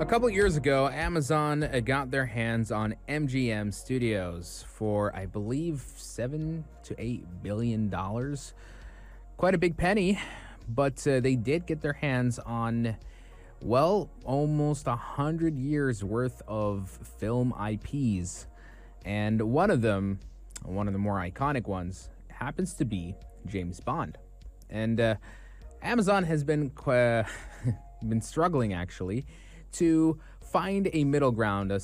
A couple years ago, Amazon got their hands on MGM Studios for, I believe, $7 to $8 billion. Quite a big penny, but they did get their hands on, well, almost 100 years worth of film IPs. And one of the more iconic ones, happens to be James Bond. And Amazon has been been struggling actually to find a middle ground, a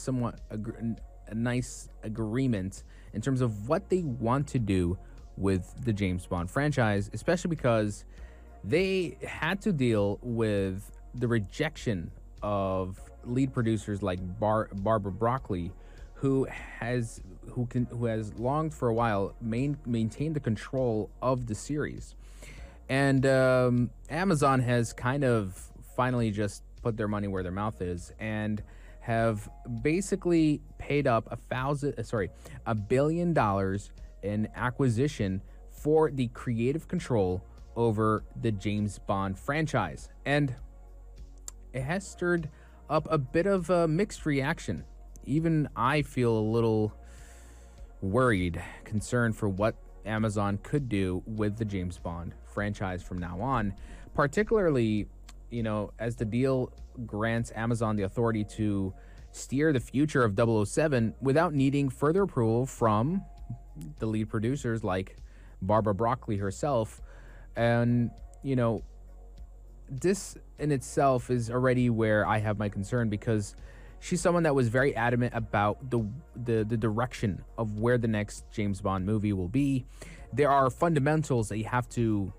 nice agreement in terms of what they want to do with the James Bond franchise, especially because they had to deal with the rejection of lead producers like Barbara Broccoli, who has longed for a while maintained the control of the series. And Amazon has kind of finally just put their money where their mouth is and have basically paid up $1 billion in acquisition for the creative control over the James Bond franchise. And it has stirred up a bit of a mixed reaction. Even I feel a little worried, concerned for what Amazon could do with the James Bond franchise from now on, particularly, as the deal grants Amazon the authority to steer the future of 007 without needing further approval from the lead producers like Barbara Broccoli herself. And, this in itself is already where I have my concern, because she's someone that was very adamant about the direction of where the next James Bond movie will be. There are fundamentals that you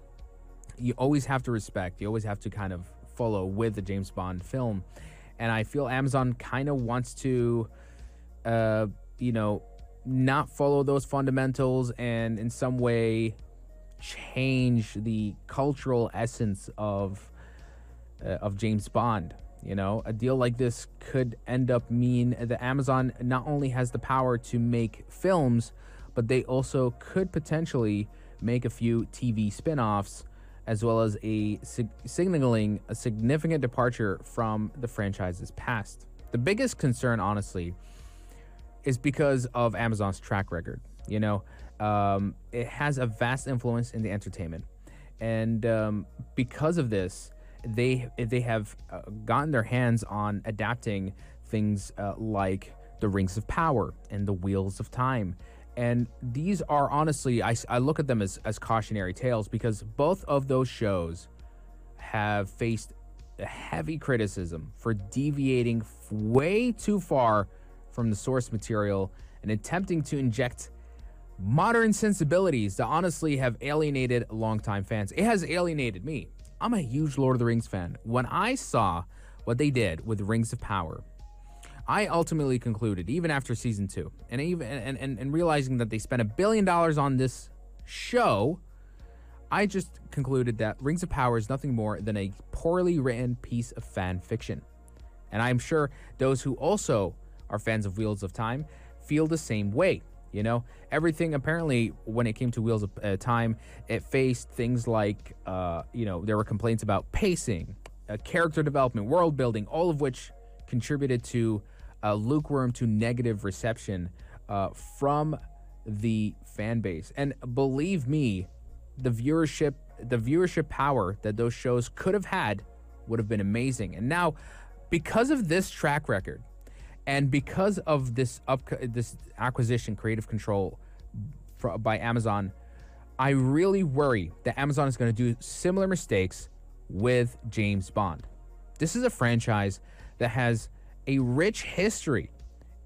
always have to respect. You always have to kind of follow with the James Bond film. And I feel Amazon kind of wants to, not follow those fundamentals and in some way change the cultural essence of James Bond. A deal like this could end up mean that Amazon not only has the power to make films, but they also could potentially make a few TV spin-offs, as well as signaling a significant departure from the franchise's past. The biggest concern, honestly, is because of Amazon's track record. It has a vast influence in the entertainment. And because of this, they have gotten their hands on adapting things like the Rings of Power and the Wheels of Time. And these are honestly, I look at them as cautionary tales, because both of those shows have faced a heavy criticism for deviating way too far from the source material and attempting to inject modern sensibilities that honestly have alienated longtime fans. It has alienated me. I'm a huge Lord of the Rings fan. When I saw what they did with Rings of Power, I ultimately concluded, even after season 2, and realizing that they spent $1 billion on this show, I just concluded that Rings of Power is nothing more than a poorly written piece of fan fiction. And I'm sure those who also are fans of Wheels of Time feel the same way. Everything apparently, when it came to Wheels of Time, it faced things like, there were complaints about pacing, character development, world building, all of which contributed to lukewarm to negative reception from the fan base. And believe me, the viewership power that those shows could have had would have been amazing. And now, because of this track record, and because of this acquisition, creative control by Amazon, I really worry that Amazon is going to do similar mistakes with James Bond. This is a franchise that has a rich history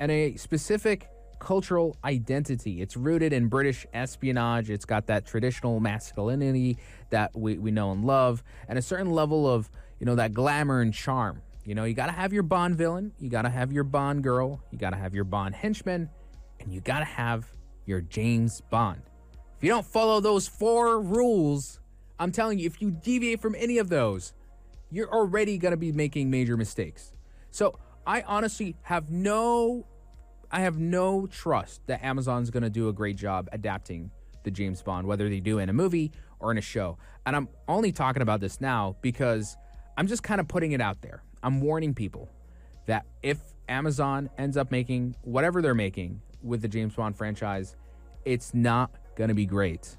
and a specific cultural identity. It's rooted in British espionage. It's got that traditional masculinity that we know and love, and a certain level of, that glamour and charm. You got to have your Bond villain, you got to have your Bond girl, you got to have your Bond henchman, and you got to have your James Bond. If you don't follow those 4 rules, I'm telling you, if you deviate from any of those, you're already going to be making major mistakes. So I honestly have no trust that Amazon's going to do a great job adapting the James Bond, whether they do in a movie or in a show. And I'm only talking about this now because I'm just kind of putting it out there. I'm warning people that if Amazon ends up making whatever they're making with the James Bond franchise, it's not going to be great.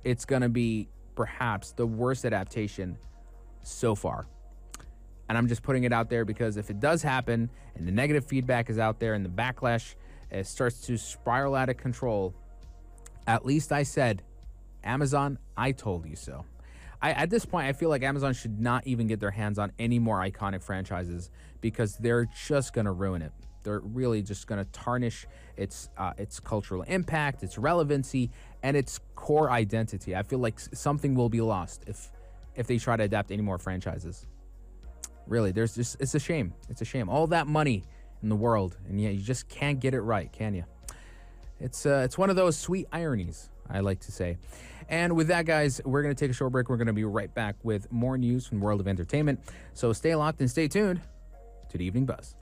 It's going to be perhaps the worst adaptation so far. And I'm just putting it out there because if it does happen and the negative feedback is out there and the backlash starts to spiral out of control, at least I said, Amazon, I told you so. At this point, I feel like Amazon should not even get their hands on any more iconic franchises because they're just going to ruin it. They're really just going to tarnish its cultural impact, its relevancy, and its core identity. I feel like something will be lost if they try to adapt any more franchises. Really, it's a shame. It's a shame. All that money in the world, and yeah, you just can't get it right, can you? It's one of those sweet ironies, I like to say. And with that, guys, we're going to take a short break. We're going to be right back with more news from the world of entertainment. So stay locked and stay tuned to the Evening Buzz.